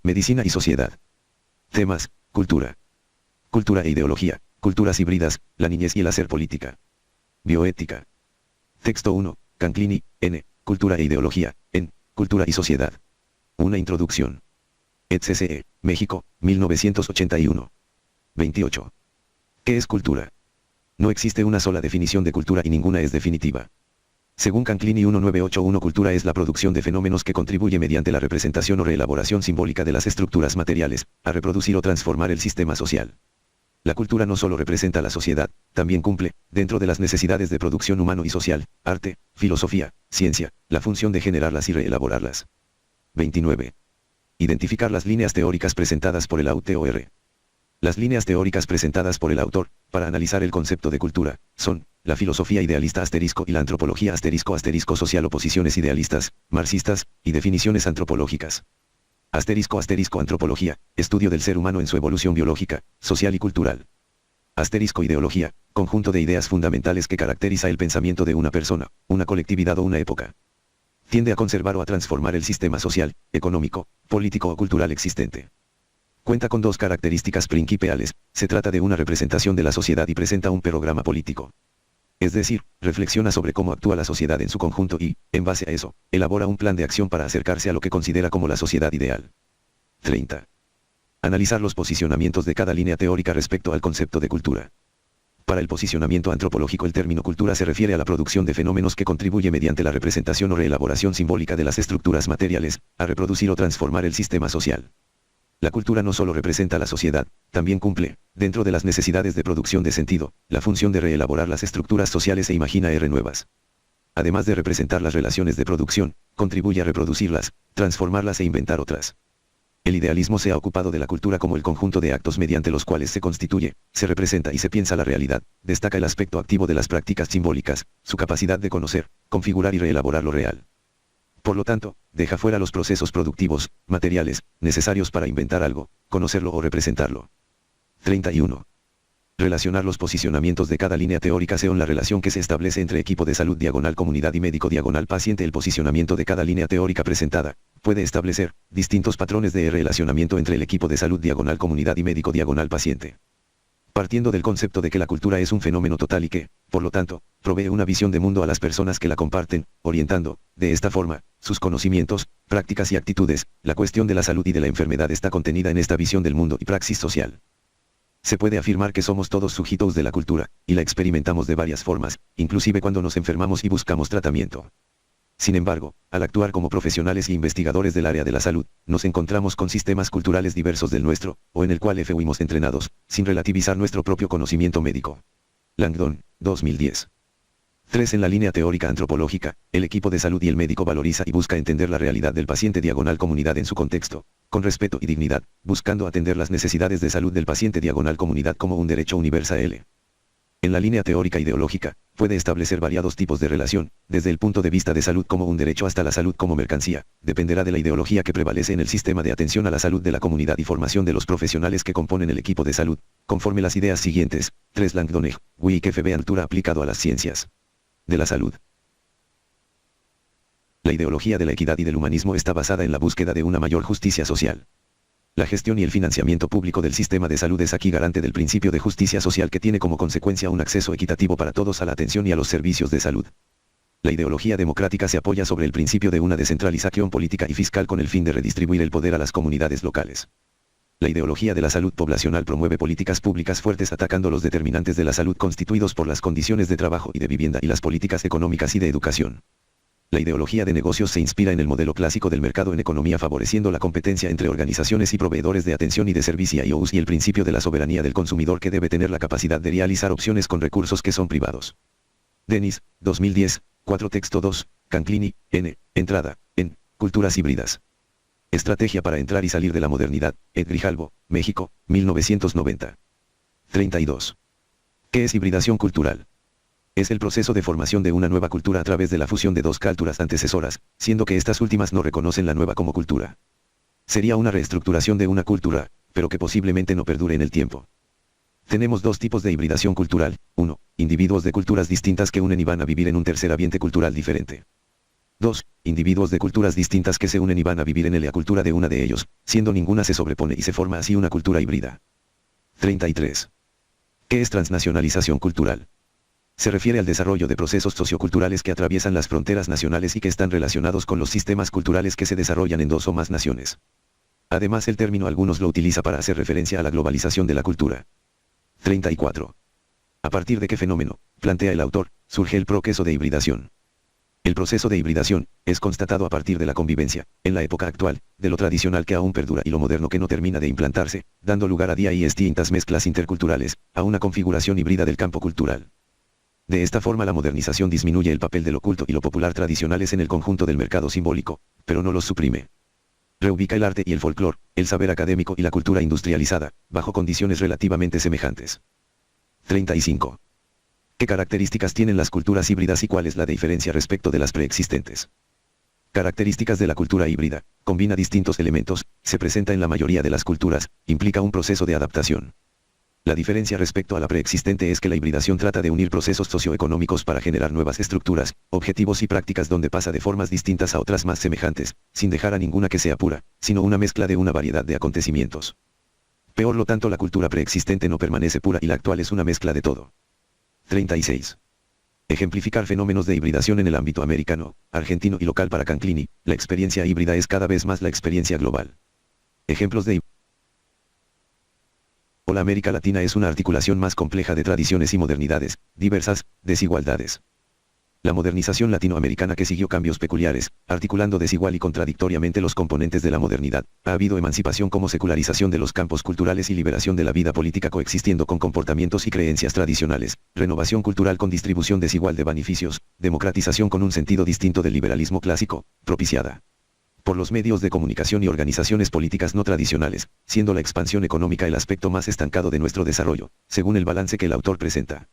medicina y sociedad. Temas: cultura. Cultura e ideología, culturas híbridas, la niñez y el hacer política. Bioética. Texto 1, Canclini, N, cultura e ideología, en, cultura y sociedad. Una introducción. ETCCE, México, 1981. 28. ¿Qué es cultura? No existe una sola definición de cultura y ninguna es definitiva. Según Canclini 1981, cultura es la producción de fenómenos que contribuye mediante la representación o reelaboración simbólica de las estructuras materiales, a reproducir o transformar el sistema social. La cultura no solo representa a la sociedad, también cumple, dentro de las necesidades de producción humano y social, arte, filosofía, ciencia, la función de generarlas y reelaborarlas. 29. Identificar las líneas teóricas presentadas por el autor. Las líneas teóricas presentadas por el autor, para analizar el concepto de cultura, son, la filosofía idealista ** y la antropología ** social, oposiciones idealistas, marxistas, y definiciones antropológicas. ** antropología, estudio del ser humano en su evolución biológica, social y cultural. * ideología, conjunto de ideas fundamentales que caracteriza el pensamiento de una persona, una colectividad o una época. Tiende a conservar o a transformar el sistema social, económico, político o cultural existente. Cuenta con dos características principales: se trata de una representación de la sociedad y presenta un programa político. Es decir, reflexiona sobre cómo actúa la sociedad en su conjunto y, en base a eso, elabora un plan de acción para acercarse a lo que considera como la sociedad ideal. 30. Analizar los posicionamientos de cada línea teórica respecto al concepto de cultura. Para el posicionamiento antropológico, el término cultura se refiere a la producción de fenómenos que contribuye mediante la representación o reelaboración simbólica de las estructuras materiales, a reproducir o transformar el sistema social. La cultura no solo representa a la sociedad, también cumple, dentro de las necesidades de producción de sentido, la función de reelaborar las estructuras sociales e imaginar nuevas. Además de representar las relaciones de producción, contribuye a reproducirlas, transformarlas e inventar otras. El idealismo se ha ocupado de la cultura como el conjunto de actos mediante los cuales se constituye, se representa y se piensa la realidad. Destaca el aspecto activo de las prácticas simbólicas, su capacidad de conocer, configurar y reelaborar lo real. Por lo tanto, deja fuera los procesos productivos, materiales, necesarios para inventar algo, conocerlo o representarlo. 31. Relacionar los posicionamientos de cada línea teórica según la relación que se establece entre equipo de salud / comunidad y médico / paciente. El posicionamiento de cada línea teórica presentada puede establecer distintos patrones de relacionamiento entre el equipo de salud / comunidad y médico / paciente. Partiendo del concepto de que la cultura es un fenómeno total y que, por lo tanto, provee una visión de mundo a las personas que la comparten, orientando, de esta forma, sus conocimientos, prácticas y actitudes. La cuestión de la salud y de la enfermedad está contenida en esta visión del mundo y praxis social. Se puede afirmar que somos todos sujetos de la cultura, y la experimentamos de varias formas, inclusive cuando nos enfermamos y buscamos tratamiento. Sin embargo, al actuar como profesionales y investigadores del área de la salud, nos encontramos con sistemas culturales diversos del nuestro, o en el cual fuimos entrenados, sin relativizar nuestro propio conocimiento médico. Langdon, 2010. 3. En la línea teórica antropológica, el equipo de salud y el médico valoriza y busca entender la realidad del paciente / comunidad en su contexto, con respeto y dignidad, buscando atender las necesidades de salud del paciente / comunidad como un derecho universal. En la línea teórica ideológica, puede establecer variados tipos de relación, desde el punto de vista de salud como un derecho hasta la salud como mercancía. Dependerá de la ideología que prevalece en el sistema de atención a la salud de la comunidad y formación de los profesionales que componen el equipo de salud, conforme las ideas siguientes. 3. Langdon, Wick FB Altura aplicado a las ciencias de la salud. La ideología de la equidad y del humanismo está basada en la búsqueda de una mayor justicia social. La gestión y el financiamiento público del sistema de salud es aquí garante del principio de justicia social que tiene como consecuencia un acceso equitativo para todos a la atención y a los servicios de salud. La ideología democrática se apoya sobre el principio de una descentralización política y fiscal con el fin de redistribuir el poder a las comunidades locales. La ideología de la salud poblacional promueve políticas públicas fuertes atacando los determinantes de la salud constituidos por las condiciones de trabajo y de vivienda y las políticas económicas y de educación. La ideología de negocios se inspira en el modelo clásico del mercado en economía favoreciendo la competencia entre organizaciones y proveedores de atención y de servicios y el principio de la soberanía del consumidor que debe tener la capacidad de realizar opciones con recursos que son privados. Dennis, 2010, 4. Texto 2, Canclini, N. Entrada, en, culturas híbridas. Estrategia para entrar y salir de la modernidad, Ed Grijalvo, México, 1990. 32. ¿Qué es hibridación cultural? Es el proceso de formación de una nueva cultura a través de la fusión de dos culturas antecesoras, siendo que estas últimas no reconocen la nueva como cultura. Sería una reestructuración de una cultura, pero que posiblemente no perdure en el tiempo. Tenemos dos tipos de hibridación cultural. 1. Individuos de culturas distintas que unen y van a vivir en un tercer ambiente cultural diferente. 2. Individuos de culturas distintas que se unen y van a vivir en la cultura de una de ellos, siendo ninguna se sobrepone y se forma así una cultura híbrida. 33. ¿Qué es transnacionalización cultural? Se refiere al desarrollo de procesos socioculturales que atraviesan las fronteras nacionales y que están relacionados con los sistemas culturales que se desarrollan en dos o más naciones. Además, el término algunos lo utiliza para hacer referencia a la globalización de la cultura. 34. ¿A partir de qué fenómeno, plantea el autor, surge el proceso de hibridación? El proceso de hibridación es constatado a partir de la convivencia, en la época actual, de lo tradicional que aún perdura y lo moderno que no termina de implantarse, dando lugar a día y distintas mezclas interculturales, a una configuración híbrida del campo cultural. De esta forma la modernización disminuye el papel de lo culto y lo popular tradicionales en el conjunto del mercado simbólico, pero no los suprime. Reubica el arte y el folclore, el saber académico y la cultura industrializada, bajo condiciones relativamente semejantes. 35. ¿Qué características tienen las culturas híbridas y cuál es la diferencia respecto de las preexistentes? Características de la cultura híbrida: combina distintos elementos, se presenta en la mayoría de las culturas, implica un proceso de adaptación. La diferencia respecto a la preexistente es que la hibridación trata de unir procesos socioeconómicos para generar nuevas estructuras, objetivos y prácticas donde pasa de formas distintas a otras más semejantes, sin dejar a ninguna que sea pura, sino una mezcla de una variedad de acontecimientos. Peor lo tanto, la cultura preexistente no permanece pura y la actual es una mezcla de todo. 36. Ejemplificar fenómenos de hibridación en el ámbito americano, argentino y local. Para Canclini, la experiencia híbrida es cada vez más la experiencia global. Ejemplos de la América Latina es una articulación más compleja de tradiciones y modernidades, diversas, desigualdades. La modernización latinoamericana, que siguió cambios peculiares, articulando desigual y contradictoriamente los componentes de la modernidad, ha habido emancipación como secularización de los campos culturales y liberación de la vida política coexistiendo con comportamientos y creencias tradicionales, renovación cultural con distribución desigual de beneficios, democratización con un sentido distinto del liberalismo clásico, propiciada por los medios de comunicación y organizaciones políticas no tradicionales, siendo la expansión económica el aspecto más estancado de nuestro desarrollo, según el balance que el autor presenta.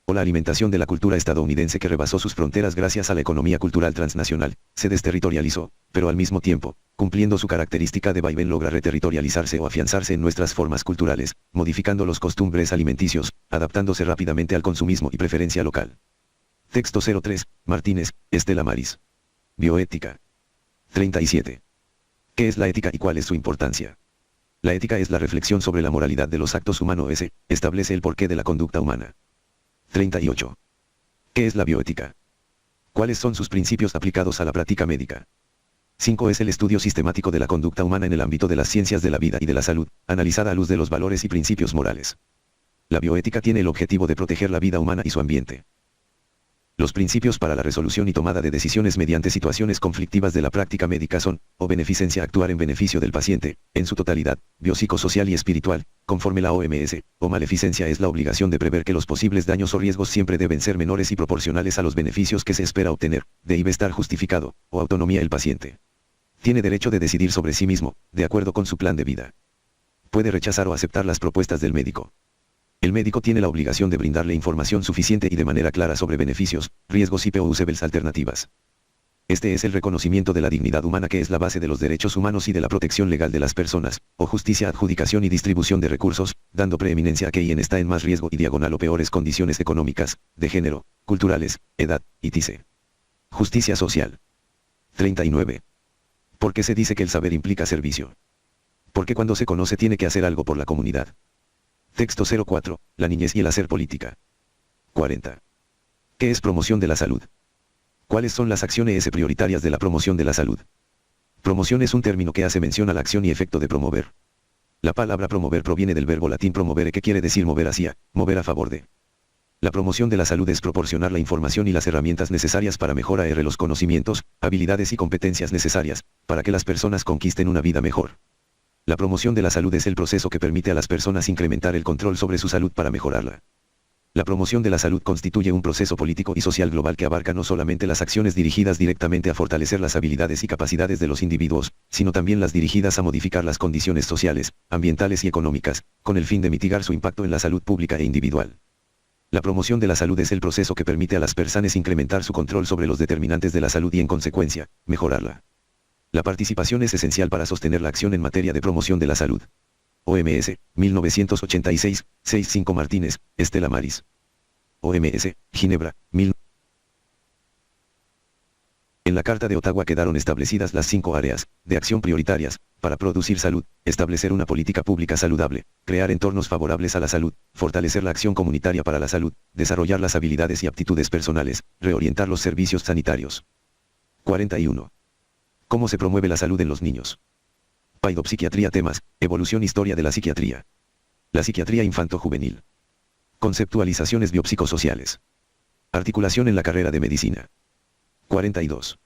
O la alimentación de la cultura estadounidense, que rebasó sus fronteras gracias a la economía cultural transnacional, se desterritorializó, pero al mismo tiempo, cumpliendo su característica de vaivén, logra reterritorializarse o afianzarse en nuestras formas culturales, modificando los costumbres alimenticios, adaptándose rápidamente al consumismo y preferencia local. Texto 03, Martínez, Estela Maris. Bioética. 37. ¿Qué es la ética y cuál es su importancia? La ética es la reflexión sobre la moralidad de los actos humanos. Establece el porqué de la conducta humana. 38. ¿Qué es la bioética? ¿Cuáles son sus principios aplicados a la práctica médica? 5. Es el estudio sistemático de la conducta humana en el ámbito de las ciencias de la vida y de la salud, analizada a luz de los valores y principios morales. La bioética tiene el objetivo de proteger la vida humana y su ambiente. Los principios para la resolución y tomada de decisiones mediante situaciones conflictivas de la práctica médica son: o beneficencia, actuar en beneficio del paciente, en su totalidad, biopsicosocial y espiritual, conforme la OMS, o maleficencia es la obligación de prever que los posibles daños o riesgos siempre deben ser menores y proporcionales a los beneficios que se espera obtener, debe estar justificado, o autonomía, el paciente tiene derecho de decidir sobre sí mismo, de acuerdo con su plan de vida. Puede rechazar o aceptar las propuestas del médico. El médico tiene la obligación de brindarle información suficiente y de manera clara sobre beneficios, riesgos y posibles alternativas. Este es el reconocimiento de la dignidad humana, que es la base de los derechos humanos y de la protección legal de las personas, o justicia, adjudicación y distribución de recursos, dando preeminencia a quien está en más riesgo y diagonal o peores condiciones económicas, de género, culturales, edad, etc. Justicia social. 39. ¿Por qué se dice que el saber implica servicio? Porque cuando se conoce tiene que hacer algo por la comunidad. Texto 04, la niñez y el hacer política. 40. ¿Qué es promoción de la salud? ¿Cuáles son las acciones prioritarias de la promoción de la salud? Promoción es un término que hace mención a la acción y efecto de promover. La palabra promover proviene del verbo latín promovere, que quiere decir mover hacia, mover a favor de. La promoción de la salud es proporcionar la información y las herramientas necesarias para mejorar los conocimientos, habilidades y competencias necesarias, para que las personas conquisten una vida mejor. La promoción de la salud es el proceso que permite a las personas incrementar el control sobre su salud para mejorarla. La promoción de la salud constituye un proceso político y social global que abarca no solamente las acciones dirigidas directamente a fortalecer las habilidades y capacidades de los individuos, sino también las dirigidas a modificar las condiciones sociales, ambientales y económicas, con el fin de mitigar su impacto en la salud pública e individual. La promoción de la salud es el proceso que permite a las personas incrementar su control sobre los determinantes de la salud y, en consecuencia, mejorarla. La participación es esencial para sostener la acción en materia de promoción de la salud. OMS, 1986, 65 Martínez, Estela Maris. OMS, Ginebra, 1986. En la Carta de Ottawa quedaron establecidas las 5 áreas de acción prioritarias para producir salud, establecer una política pública saludable, crear entornos favorables a la salud, fortalecer la acción comunitaria para la salud, desarrollar las habilidades y aptitudes personales, reorientar los servicios sanitarios. 41. ¿Cómo se promueve la salud en los niños? Paidopsiquiatría. Temas: evolución, historia de la psiquiatría. La psiquiatría infanto-juvenil. Conceptualizaciones biopsicosociales. Articulación en la carrera de medicina. 42.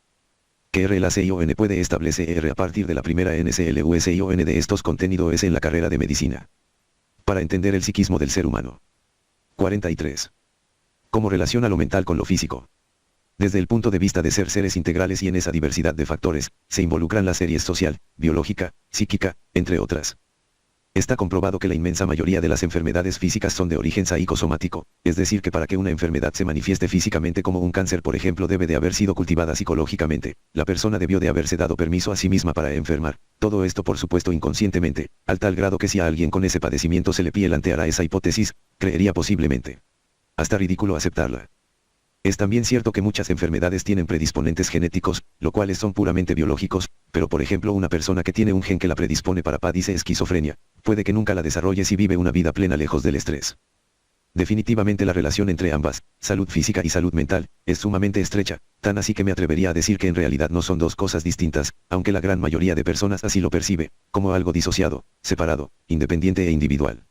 ¿Qué relación puede establecer a partir de la primera NCLUSION de estos contenidos en la carrera de medicina? Para entender el psiquismo del ser humano. 43. ¿Cómo relaciona lo mental con lo físico? Desde el punto de vista de ser seres integrales y en esa diversidad de factores, se involucran las series social, biológica, psíquica, entre otras. Está comprobado que la inmensa mayoría de las enfermedades físicas son de origen psicosomático, es decir que para que una enfermedad se manifieste físicamente como un cáncer por ejemplo debe de haber sido cultivada psicológicamente, la persona debió de haberse dado permiso a sí misma para enfermar, todo esto por supuesto inconscientemente, al tal grado que si a alguien con ese padecimiento se le planteara esa hipótesis, creería posiblemente hasta ridículo aceptarla. Es también cierto que muchas enfermedades tienen predisponentes genéticos, lo cuales son puramente biológicos, pero por ejemplo una persona que tiene un gen que la predispone para padece esquizofrenia, puede que nunca la desarrolle si vive una vida plena lejos del estrés. Definitivamente la relación entre ambas, salud física y salud mental, es sumamente estrecha, tan así que me atrevería a decir que en realidad no son dos cosas distintas, aunque la gran mayoría de personas así lo percibe, como algo disociado, separado, independiente e individual.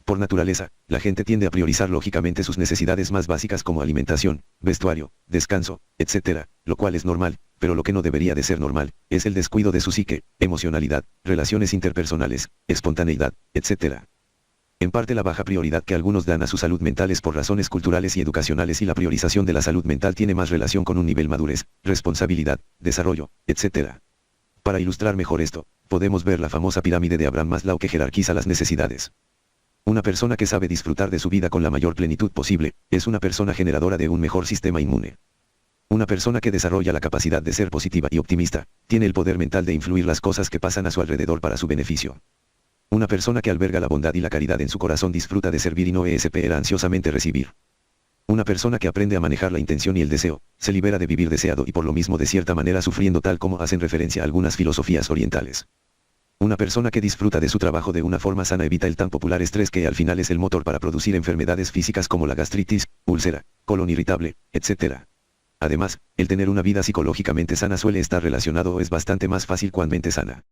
Por naturaleza, la gente tiende a priorizar lógicamente sus necesidades más básicas como alimentación, vestuario, descanso, etc., lo cual es normal, pero lo que no debería de ser normal, es el descuido de su psique, emocionalidad, relaciones interpersonales, espontaneidad, etc. En parte la baja prioridad que algunos dan a su salud mental es por razones culturales y educacionales y la priorización de la salud mental tiene más relación con un nivel madurez, responsabilidad, desarrollo, etc. Para ilustrar mejor esto, podemos ver la famosa pirámide de Abraham Maslow que jerarquiza las necesidades. Una persona que sabe disfrutar de su vida con la mayor plenitud posible, es una persona generadora de un mejor sistema inmune. Una persona que desarrolla la capacidad de ser positiva y optimista, tiene el poder mental de influir las cosas que pasan a su alrededor para su beneficio. Una persona que alberga la bondad y la caridad en su corazón disfruta de servir y no espera ansiosamente recibir. Una persona que aprende a manejar la intención y el deseo, se libera de vivir deseado y por lo mismo de cierta manera sufriendo tal como hacen referencia a algunas filosofías orientales. Una persona que disfruta de su trabajo de una forma sana evita el tan popular estrés que al final es el motor para producir enfermedades físicas como la gastritis, úlcera, colon irritable, etc. Además, el tener una vida psicológicamente sana suele estar relacionado o es bastante más fácil con mente sana.